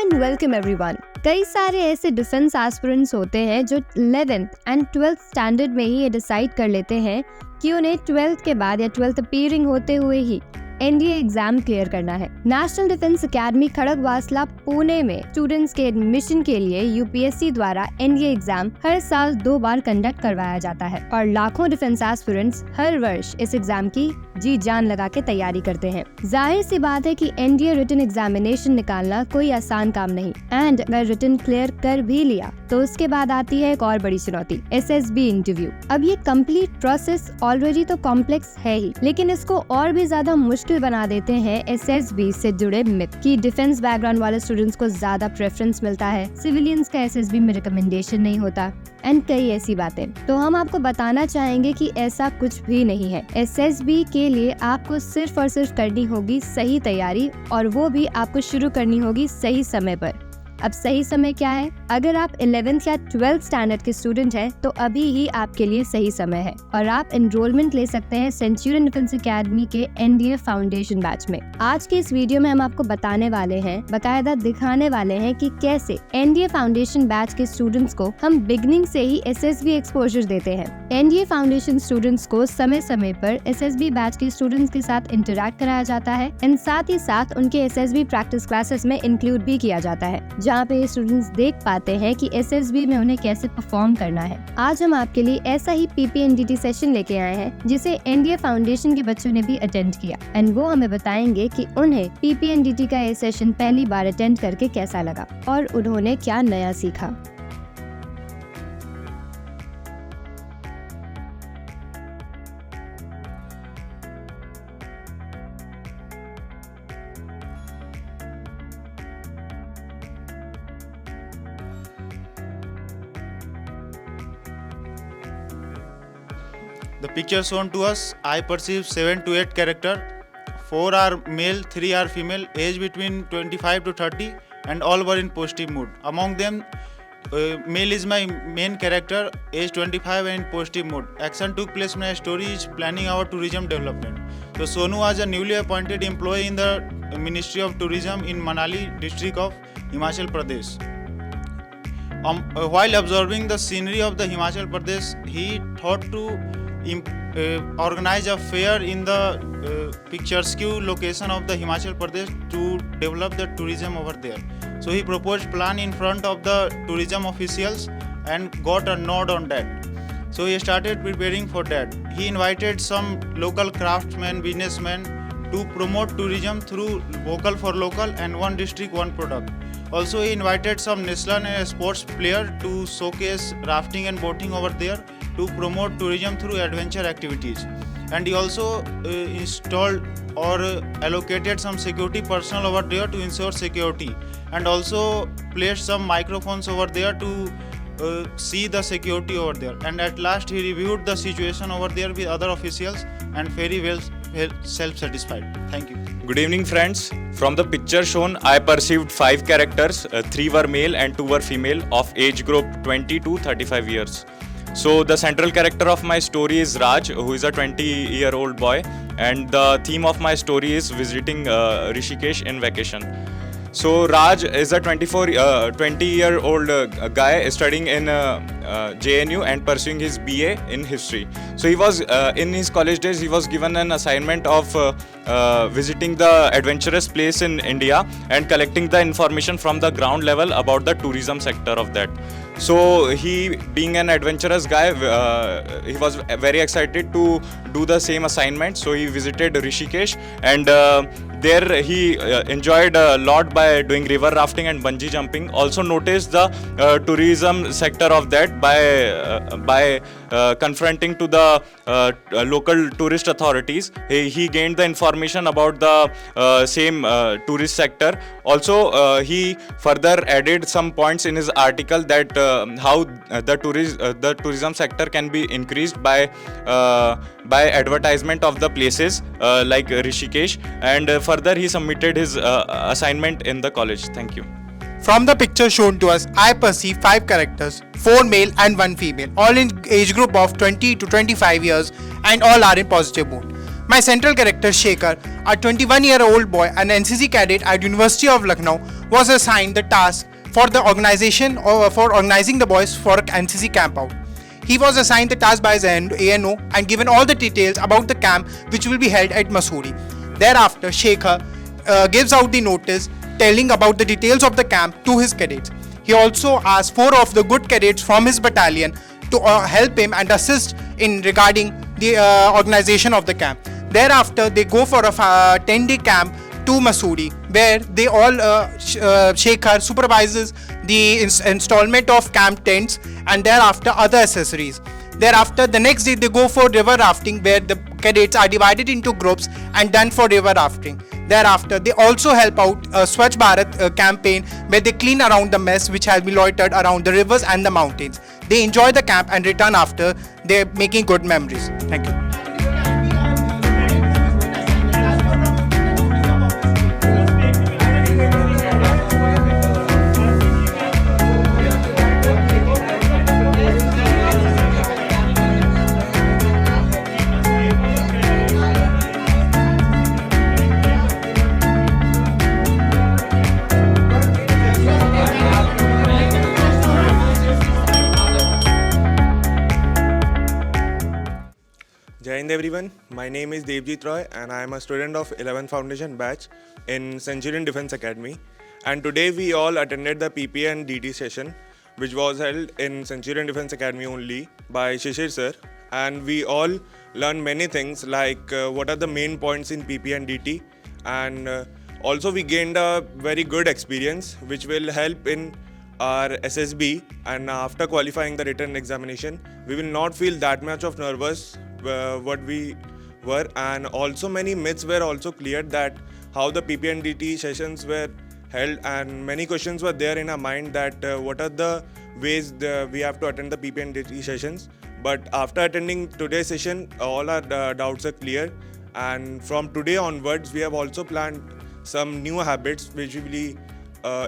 And welcome everyone. कई सारे ऐसे डिफेंस एस्पिरेंट्स होते हैं जो 11th एंड 12th स्टैंडर्ड में ही ये डिसाइड कर लेते हैं कि उन्हें 12th के बाद या 12th अपीयरिंग होते हुए ही एनडीए एग्जाम क्लियर करना है। National defence academy Khadakwasla Pune में स्टूडेंट्स के एडमिशन के लिए यूपीएससी द्वारा एनडीए एग्जाम हर साल 2 बार कंडक्ट करवाया जाता है और लाखों डिफेंस एस्पिरेंट्स हर वर्ष इस एग्जाम की जी जान लगा के तैयारी करते हैं। जाहिर सी बात है कि एनडीए रिटन एग्जामिनेशन निकालना कोई आसान काम नहीं एंड अगर रिटन क्लियर कर भी लिया तो उसके बाद आती है एक और बड़ी चुनौती, एसएसबी इंटरव्यू। अब ये कंप्लीट प्रोसेस ऑलरेडी तो कॉम्प्लेक्स है ही, लेकिन इसको और भी ज्यादा मुश्किल बना देते हैं एसएसबी से जुड़े मिथ कि डिफेंस बैकग्राउंड वाले स्टूडेंट्स को ज्यादा प्रेफरेंस मिलता है, सिविलियंस का एसएसबी में रिकमेंडेशन नहीं होता एंड कई ऐसी बातें। तो हम आपको बताना चाहेंगे कि ऐसा कुछ भी नहीं है। एसएसबी के लिए आपको सिर्फ और सिर्फ करनी होगी सही तैयारी और वो भी आपको शुरू करनी होगी सही समय पर। अब सही समय क्या है? अगर आप 11th या 12th स्टैंडर्ड के स्टूडेंट हैं तो अभी ही आपके लिए सही समय है और आप एनरोलमेंट ले सकते हैं सेंचुरियन डिफेंस एकेडमी के एनडीए फाउंडेशन बैच में। आज के इस वीडियो में हम आपको बताने वाले हैं, बाकायदा दिखाने वाले हैं कि कैसे एनडीए फाउंडेशन बैच के स्टूडेंट्स को हम बिगनिंग से ही एसएसबी एक्सपोजर देते हैं। एनडीए फाउंडेशन स्टूडेंट्स को समय समय पर एसएसबी बैच के स्टूडेंट्स के साथ इंटरैक्ट कराया जाता है एंड साथ ही साथ उनके एसएसबी प्रैक्टिस क्लासेस में इंक्लूड भी किया जाता है, जहाँ पे स्टूडेंट्स देख पाते हैं कि एसएसबी में उन्हें कैसे परफॉर्म करना है। आज हम आपके लिए ऐसा ही पीपीएनडीटी सेशन लेके आए हैं जिसे एनडीए फाउंडेशन के बच्चों ने भी अटेंड किया एंड वो हमें बताएंगे कि उन्हें पीपीएनडीटी का ये सेशन पहली बार अटेंड करके कैसा लगा और उन्होंने क्या नया सीखा। The picture shown to us, I perceive 7 to 8 characters. 4 are male, 3 are female, age between 25 to 30, and all were in positive mood. Among them, male is my main character, age 25 and in positive mood. Action took place when my story is planning our tourism development. So Sonu was a newly appointed employee in the Ministry of Tourism in Manali district of Himachal Pradesh. While observing the scenery of the Himachal Pradesh, he thought to organize a fair in the picturesque location of the Himachal Pradesh to develop the tourism over there. So he proposed plan in front of the tourism officials and got a nod on that. So he started preparing for that. He invited some local craftsmen, businessmen to promote tourism through vocal for local and one district, one product. Also he invited some national and sports players to showcase rafting and boating over there to promote tourism through adventure activities. And he also installed or allocated some security personnel over there to ensure security, and also placed some microphones over there to see the security over there. And at last he reviewed the situation over there with other officials and very well self-satisfied. Thank you. Good evening friends. From the picture shown, I perceived 5 characters, 3 were male and 2 were female of age group 20 to 35 years. So the central character of my story is Raj, who is a 20-year-old boy, and the theme of my story is visiting Rishikesh in vacation. So Raj is a 20-year-old guy studying in JNU and pursuing his BA in history. So he was in his college days he was given an assignment of visiting the adventurous place in India and collecting the information from the ground level about the tourism sector of that. So he, being an adventurous guy, he was very excited to do the same assignment. So he visited Rishikesh and there he enjoyed a lot by doing river rafting and bungee jumping. Also noticed the tourism sector of that by confronting to the local tourist authorities. He gained the information about the same tourist sector. Also he further added some points in his article that how the tourism sector can be increased by advertisement of the places like Rishikesh, and further he submitted his assignment in the college. Thank you. From the picture shown to us, I perceive 5 characters, 4 male and 1 female, all in age group of 20 to 25 years and all are in positive mood. My central character Shekhar, a 21-year-old boy, an NCC cadet at University of Lucknow, was assigned the task for the organization or for organizing the boys for NCC camp out. He was assigned the task by his ANO and given all the details about the camp which will be held at Mussoorie. Thereafter, Shekhar gives out the notice telling about the details of the camp to his cadets. He also asked 4 of the good cadets from his battalion to help him and assist in regarding the organization of the camp. Thereafter, they go for a 10-day camp to Mussoorie, where they all Shekhar supervises the installment of camp tents and thereafter other accessories. Thereafter, the next day they go for river rafting, where the cadets are divided into groups and done for river rafting. Thereafter, they also help out a Swachh Bharat campaign, where they clean around the mess which has been loitered around the rivers and the mountains. They enjoy the camp and return after. They're making good memories. Thank you. Jai Hind everyone, my name is Devjit Roy and I am a student of 11th Foundation batch in Centurion Defence Academy, and today we all attended the PP and DT session which was held in Centurion Defence Academy only by Shishir sir, and we all learned many things like what are the main points in PP and DT, and also we gained a very good experience which will help in our SSB, and after qualifying the written examination we will not feel that much of nervous what we were, and also many myths were also cleared that how the PP and DT sessions were held, and many questions were there in our mind that what are the ways we have to attend the PP and DT sessions. But after attending today's session, all our doubts are clear, and from today onwards we have also planned some new habits which we will be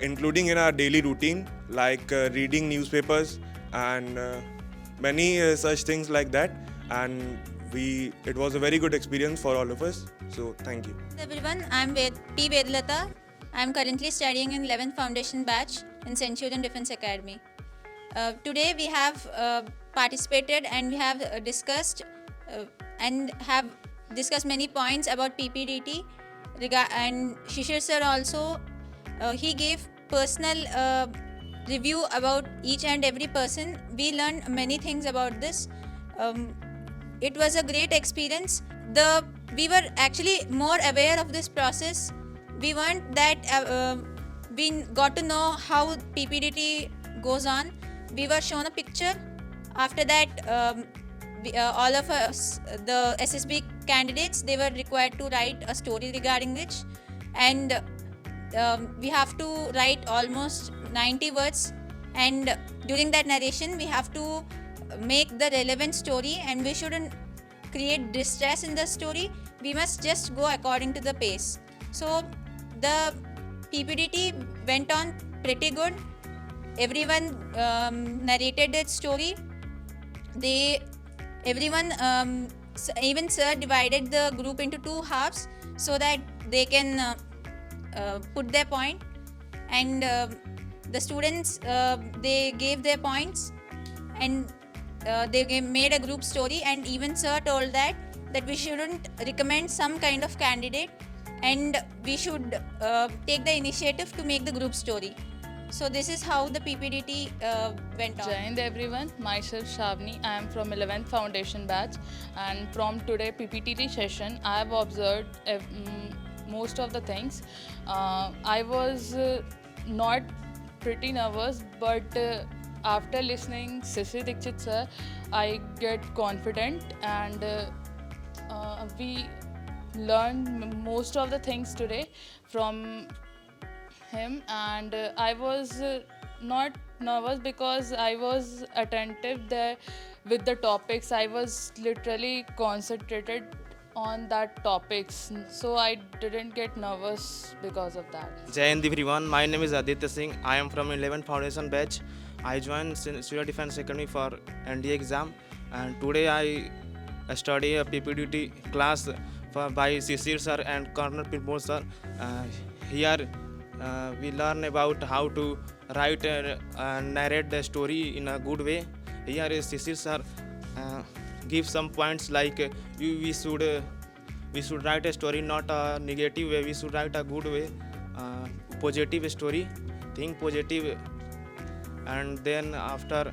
including in our daily routine, like reading newspapers and many such things like that, and it was a very good experience for all of us, so thank you. Everyone, I am P. Vedlata. I am currently studying in 11th Foundation batch in Centurion Defence Academy. Today we have participated and we have discussed many points about PPDT, and Shishir sir also he gave personal review about each and every person. We learned many things about this. It was a great experience. We were actually more aware of this process. We weren't that we got to know how PPDT goes on. We were shown a picture. After that, all of us, the SSB candidates, they were required to write a story regarding which, and we have to write almost 90 words, and during that narration we have to make the relevant story, and we shouldn't create distress in the story. We must just go according to the pace. So the PPDT went on pretty good. Everyone narrated its story. Even sir divided the group into 2 halves so that they can put their point, and the students they gave their points, and they made a group story, and even sir told that we shouldn't recommend some kind of candidate, and we should take the initiative to make the group story. So this is how the PPDT went on. Jai Hind everyone, myself Shavni. I am from 11th Foundation batch, and from today PPDT session I have observed most of the things. I was not pretty nervous, but after listening Shishir Dikshit sir, I get confident, and we learned most of the things today from him, and I was not nervous because I was attentive there with the topics. I was literally concentrated on that topics, so I didn't get nervous because of that. Jai Hind everyone, my name is Aditya Singh. I am from 11th Foundation batch. I joined Centurion Defence Academy for NDA exam, and today I study a PPDT class by Sisir sir and Colonel Pirpol sir. Here we learn about how to write and narrate the story in a good way. Here is Sisir sir give some points like we should write a story not a negative way. We should write a good way, positive story. Think positive, and then after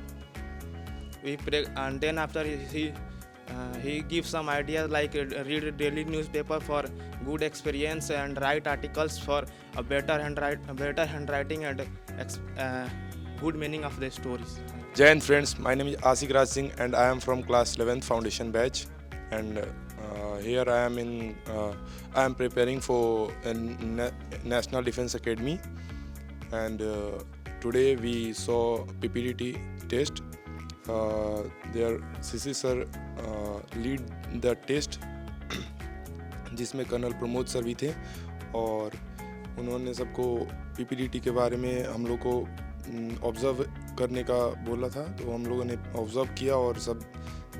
he gives some ideas like read a daily newspaper for good experience and write articles for a better handwriting and good meaning of the stories. Jai Hind friends, my name is Asik Raj Singh and I am from class 11th foundation batch, and here I am preparing for a National Defence Academy, and today we saw PPDT test. Their CC sir lead the test जिसमें colonel Pramod sir भी थे, और उन्होंने सबको PPDT के बारे में हम लोग को ऑब्ज़र्व करने का बोला था, तो हम लोगों ने ऑब्ज़र्व किया और सब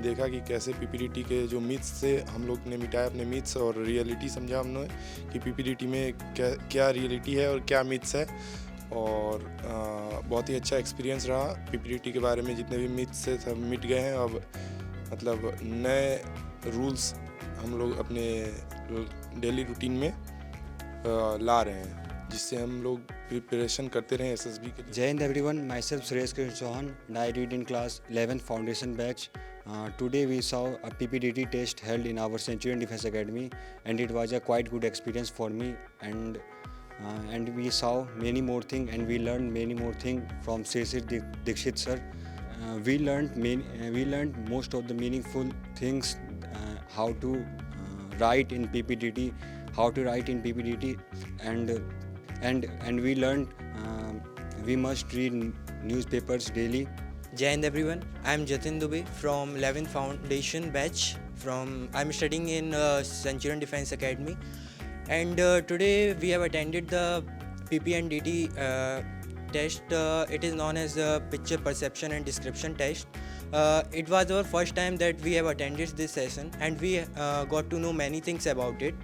देखा कि कैसे PPDT के जो मिथ्स से हम लोग ने मिटाया अपने मिथ्स और रियलिटी समझा हमने कि PPDT में क्या रियलिटी है और क्या मिथ्स है, और बहुत ही अच्छा एक्सपीरियंस रहा। PPDT के बारे में जितने भी मिथ्स से सब मिट गए हैं। अब मतलब नए रूल्स हम लोग अपने डेली रूटीन में ला रहे हैं, जिससे हम लोग प्रिपरेशन करते रहें SSB के लिए। Jai Hind everyone, myself Suresh Kiran Chauhan and I read in class 11th foundation batch. Today we saw a PPDT test held in our Centurion Defence Academy, and it was a quite good experience for me, and we saw many more things and we learned many more things from Sisir Dikshit sir. We learned most of the meaningful things, how to write in PPDT, and we learned we must read newspapers daily. Jai Hind everyone, I am Jatin Dubey from 11th Foundation batch. I am studying in Centurion Defence Academy, and today we have attended the PP&DT test. It is known as the Picture Perception and Description test. It was our first time that we have attended this session, and we got to know many things about it.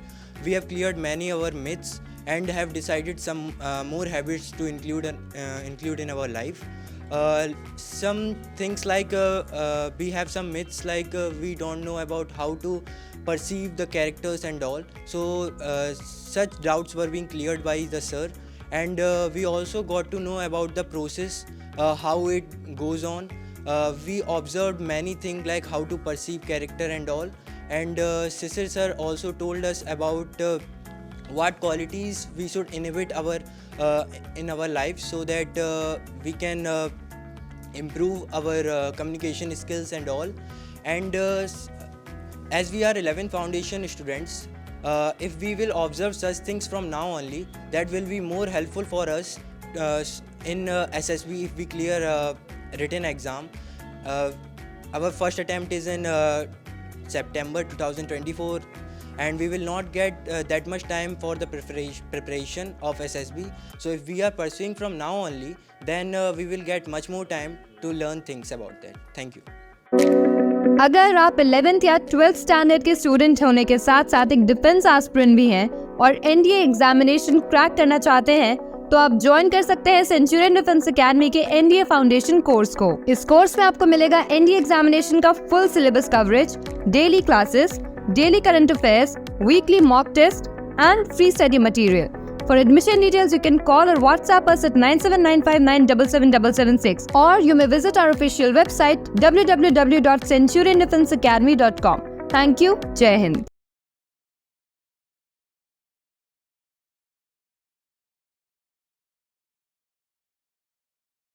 We have cleared many of our myths and have decided some more habits to include in our life. Some things like we have some myths like we don't know about how to perceive the characters and all. So such doubts were being cleared by the sir, and we also got to know about the process, how it goes on. We observed many things like how to perceive character and all, and Sisir sir also told us about what qualities we should inhibit in our life so that we can improve our communication skills and all. And as we are 11th foundation students, if we will observe such things from now only, that will be more helpful for us in SSB if we clear written exam. Our first attempt is in September 2024, and we will not get that much time for the preparation of SSB. So if we are pursuing from now only, then we will get much more time to learn things about that. Thank you. अगर आप 11th या 12th standard के student होने के साथ साथ एक defence aspirant भी हैं और NDA एग्जामिनेशन क्रैक करना चाहते हैं, तो आप ज्वाइन कर सकते हैं सेंचुरियन डिफेंस एकेडमी के NDA फाउंडेशन कोर्स को। इस कोर्स में आपको मिलेगा NDA एग्जामिनेशन का full syllabus coverage, daily classes, daily current affairs, weekly mock test and free study material. For admission details, you can call or WhatsApp us at 9795977776, or you may visit our official website www.centuriondefenseacademy.com. Thank you. Jai Hind.